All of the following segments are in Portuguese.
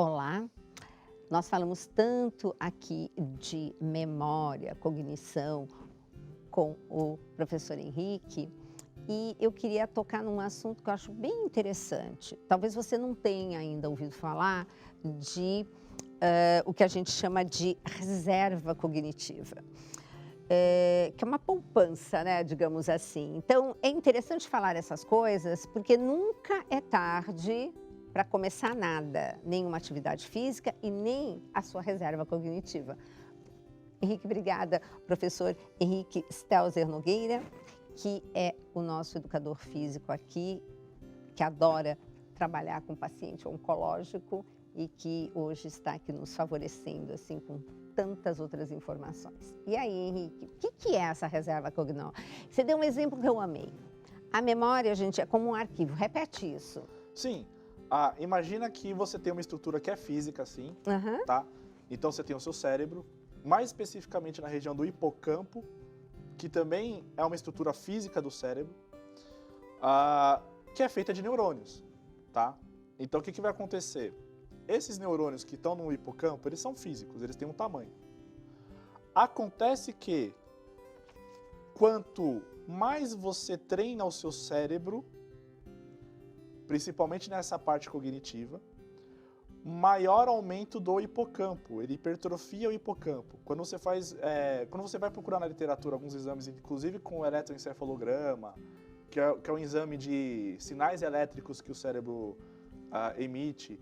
Olá, nós falamos tanto aqui de memória, cognição com o professor Henrique e eu queria tocar num assunto que eu acho bem interessante. Talvez você não tenha ainda ouvido falar de o que a gente chama de reserva cognitiva. Que é uma poupança, né, digamos assim. Então, é interessante falar essas coisas porque nunca é tarde para começar nada, nenhuma atividade física e nem a sua reserva cognitiva. Henrique, obrigada. Professor Henrique Stelzer Nogueira, que é o nosso educador físico aqui, que adora trabalhar com paciente oncológico e que hoje está aqui nos favorecendo assim com tantas outras informações. E aí, Henrique, o que é essa reserva cognitiva? Você deu um exemplo que eu amei. A memória, gente, é como um arquivo. Repete isso. Sim. Imagina que você tem uma estrutura que é física, assim, tá? Então você tem o seu cérebro, mais especificamente na região do hipocampo, que também é uma estrutura física do cérebro, que é feita de neurônios, tá? Então o que vai acontecer? Esses neurônios que estão no hipocampo, eles são físicos, eles têm um tamanho. Acontece que quanto mais você treina o seu cérebro, principalmente nessa parte cognitiva, maior aumento do hipocampo, ele hipertrofia o hipocampo. Quando você vai procurar na literatura alguns exames, inclusive com o eletroencefalograma, que é um exame de sinais elétricos que o cérebro emite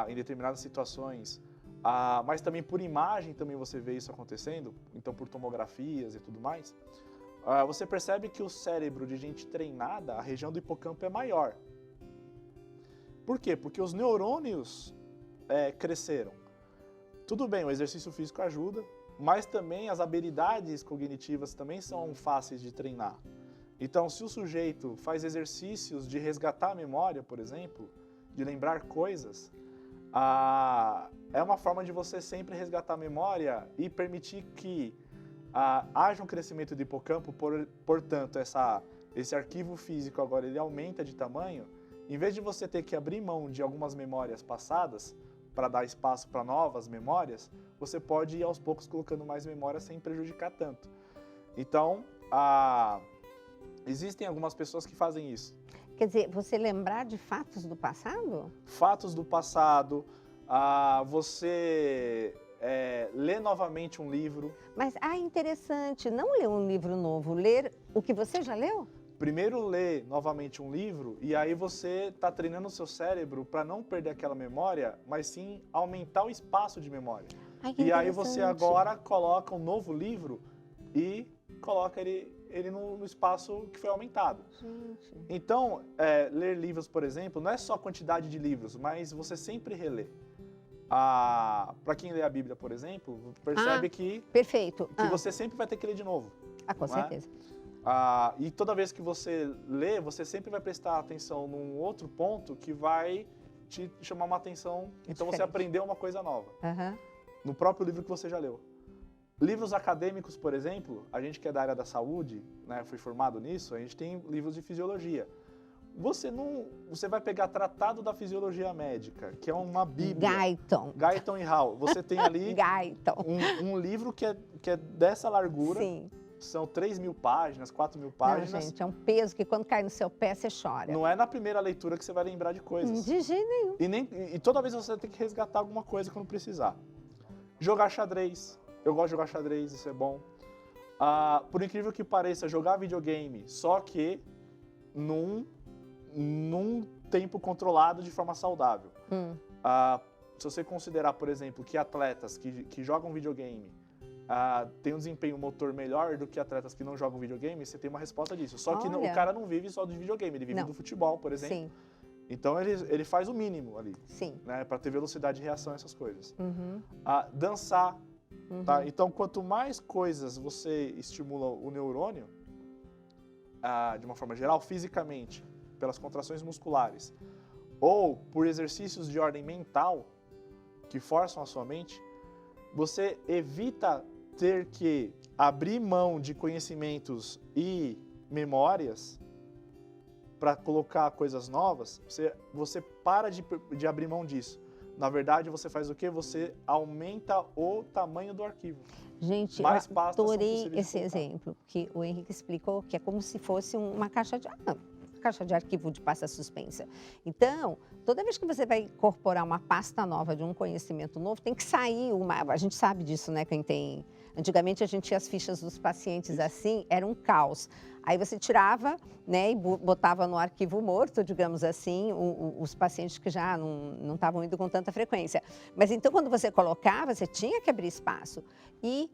em determinadas situações, mas também por imagem também você vê isso acontecendo, então por tomografias e tudo mais, você percebe que o cérebro de gente treinada, a região do hipocampo é maior. Por quê? Porque os neurônios cresceram. Tudo bem, o exercício físico ajuda, mas também as habilidades cognitivas também são fáceis de treinar. Então, se o sujeito faz exercícios de resgatar a memória, por exemplo, de lembrar coisas, é uma forma de você sempre resgatar a memória e permitir que haja um crescimento do hipocampo, portanto, esse arquivo físico agora ele aumenta de tamanho. Em vez de você ter que abrir mão de algumas memórias passadas para dar espaço para novas memórias, você pode ir aos poucos colocando mais memórias sem prejudicar tanto. Então, existem algumas pessoas que fazem isso. Quer dizer, você lembrar de fatos do passado? Fatos do passado, você ler novamente um livro. Mas, interessante, não ler um livro novo, ler o que você já leu? Primeiro ler novamente um livro e aí você está treinando o seu cérebro para não perder aquela memória, mas sim aumentar o espaço de memória. E aí você agora coloca um novo livro e coloca ele no espaço que foi aumentado. Gente. Então, ler livros, por exemplo, não é só a quantidade de livros, mas você sempre relê. Para quem lê a Bíblia, por exemplo, percebe que você sempre vai ter que ler de novo. Com certeza. E toda vez que você lê, você sempre vai prestar atenção num outro ponto que vai te chamar uma atenção. Então você aprendeu uma coisa nova. No próprio livro que você já leu. Livros acadêmicos, por exemplo, a gente que é da área da saúde, né, foi formado nisso, a gente tem livros de fisiologia. Você vai pegar Tratado da Fisiologia Médica, que é uma bíblia. Guyton e Hall. Você tem ali um livro que é dessa largura. Sim. São 3.000 páginas, 4.000 páginas. Não, gente, é um peso que quando cai no seu pé, você chora. Não é na primeira leitura que você vai lembrar de coisas. De jeito nenhum. E toda vez você tem que resgatar alguma coisa quando precisar. Jogar xadrez. Eu gosto de jogar xadrez, isso é bom. Por incrível que pareça, jogar videogame, só que num tempo controlado de forma saudável. Se você considerar, por exemplo, que atletas que jogam videogame tem um desempenho motor melhor do que atletas que não jogam videogame, você tem uma resposta disso. Só que o cara não vive só do videogame, ele vive do futebol, por exemplo. Sim. Então ele faz o mínimo ali, né, para ter velocidade de reação a essas coisas. Dançar. Tá? Então, quanto mais coisas você estimula o neurônio, de uma forma geral, fisicamente, pelas contrações musculares, ou por exercícios de ordem mental, que forçam a sua mente, você evita ter que abrir mão de conhecimentos e memórias para colocar coisas novas, você para de abrir mão disso. Na verdade, você faz o quê? Você aumenta o tamanho do arquivo. Gente, Mais eu pastas são adorei possíveis de esse colocar. exemplo, que o Henrique explicou que é como se fosse uma caixa de arquivo de pasta suspensa. Então, toda vez que você vai incorporar uma pasta nova de um conhecimento novo, tem que sair uma. A gente sabe disso, né? Quem tem. Antigamente a gente tinha as fichas dos pacientes Isso. assim, era um caos. Aí você tirava, né, e botava no arquivo morto, digamos assim, os pacientes que já não estavam indo com tanta frequência. Mas então, quando você colocava, você tinha que abrir espaço. E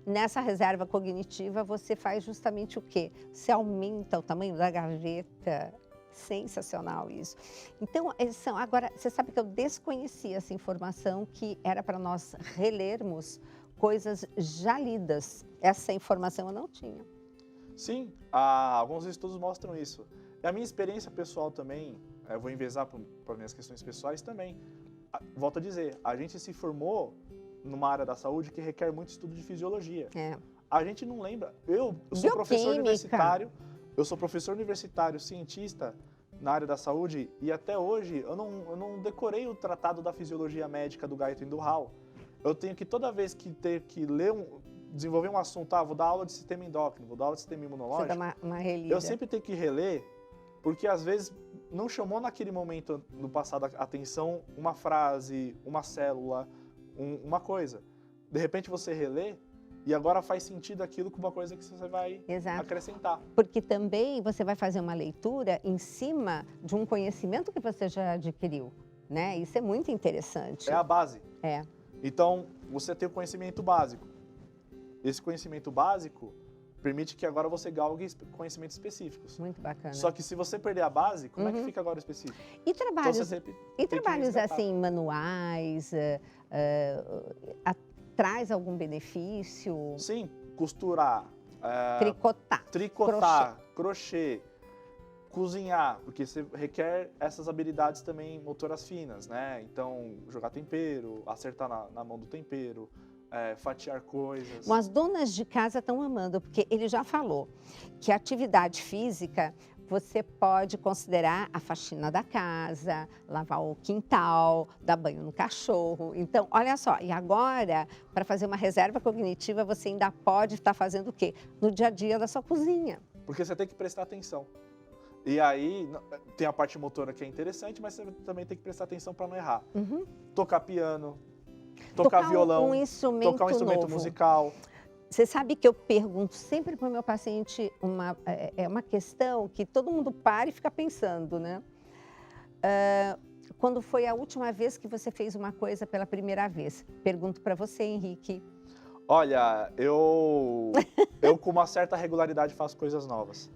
nessa reserva cognitiva, você faz justamente o quê? Você aumenta o tamanho da gaveta. Sensacional isso. Então, agora, você sabe que eu desconhecia essa informação que era para nós relermos coisas já lidas. Essa informação eu não tinha. Sim, alguns estudos mostram isso. E a minha experiência pessoal também, eu vou envezar para minhas questões pessoais também. Volto a dizer, a gente se formou numa área da saúde que requer muito estudo de fisiologia. É. A gente não lembra. Eu sou professor Bioquímica. universitário, cientista na área da saúde e até hoje eu não decorei o tratado da fisiologia médica do Guyton e do Hall. Eu tenho que toda vez que ter que desenvolver um assunto, vou dar aula de sistema endócrino, vou dar aula de sistema imunológico, Você dá uma relida. eu sempre tenho que reler, porque às vezes não chamou naquele momento no passado a atenção uma frase, uma célula, uma coisa. De repente você relê e agora faz sentido aquilo com uma coisa que você vai acrescentar. Porque também você vai fazer uma leitura em cima de um conhecimento que você já adquiriu, né? Isso é muito interessante. É a base. É. Então, você tem o conhecimento básico. Esse conhecimento básico permite que agora você galgue conhecimentos específicos. Muito bacana. Só que se você perder a base, como é que fica agora o específico? E trabalhos, Então, você tem que resgatar. assim, manuais, traz algum benefício? Sim, costurar, Tricotar, crochê, cozinhar, porque você requer essas habilidades também motoras finas, né? Então, jogar tempero, acertar na mão do tempero, fatiar coisas. As donas de casa estão amando, porque ele já falou que a atividade física você pode considerar a faxina da casa, lavar o quintal, dar banho no cachorro. Então, olha só, e agora, para fazer uma reserva cognitiva, você ainda pode estar fazendo o quê? No dia a dia da sua cozinha. Porque você tem que prestar atenção. E aí, tem a parte motora que é interessante, mas você também tem que prestar atenção para não errar. Tocar piano, tocar violão, tocar um instrumento novo. Musical. Você sabe que eu pergunto sempre para o meu paciente uma questão que todo mundo para e fica pensando, né? Quando foi a última vez que você fez uma coisa pela primeira vez? Pergunto para você, Henrique. Olha, eu com uma certa regularidade faço coisas novas.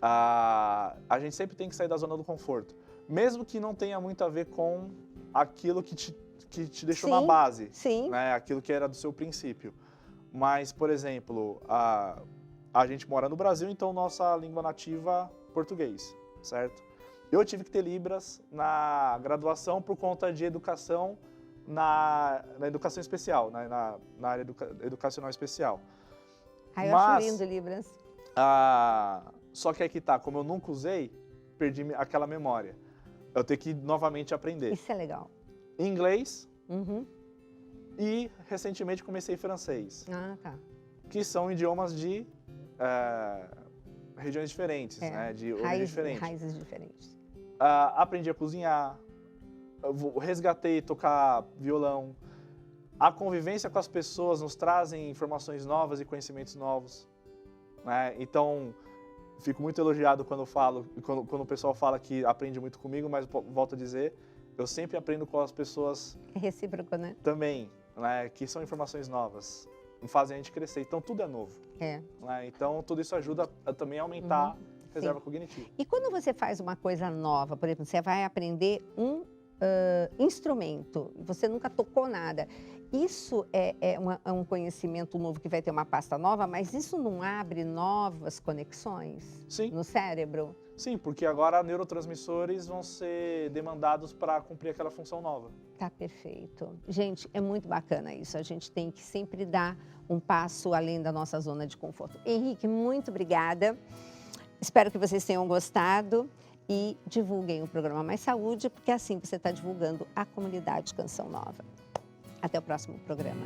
A gente sempre tem que sair da zona do conforto. Mesmo que não tenha muito a ver com aquilo que te deixou na base. Sim. Né? Aquilo que era do seu princípio. Mas, por exemplo, a gente mora no Brasil, então nossa língua nativa é português, certo? Eu tive que ter Libras na graduação por conta de educação na educação especial, na área educacional especial. Eu acho lindo Libras. Só que aí que tá, como eu nunca usei, perdi aquela memória. Eu tenho que novamente aprender. Isso é legal. Inglês. E recentemente comecei francês. Tá. Que são idiomas de regiões diferentes, né? De origem diferente. Raízes diferentes. Aprendi a cozinhar, resgatei tocar violão. A convivência com as pessoas nos trazem informações novas e conhecimentos novos. Né? Então, fico muito elogiado quando o pessoal fala que aprende muito comigo, mas volto a dizer, eu sempre aprendo com as pessoas. É recíproco, né? Também. Né, que são informações novas, fazem a gente crescer. Então, tudo é novo. Né? Então, tudo isso ajuda também a aumentar a reserva cognitiva. E quando você faz uma coisa nova, por exemplo, você vai aprender um instrumento, você nunca tocou nada. Isso é um conhecimento novo que vai ter uma pasta nova, mas isso não abre novas conexões no cérebro? Sim, porque agora neurotransmissores vão ser demandados para cumprir aquela função nova. Tá perfeito. Gente, é muito bacana isso. A gente tem que sempre dar um passo além da nossa zona de conforto. Henrique, muito obrigada. Espero que vocês tenham gostado. e divulguem o programa Mais Saúde, porque assim você está divulgando a comunidade Mais Saúde, porque assim você está divulgando a comunidade Canção Nova. Até o próximo programa.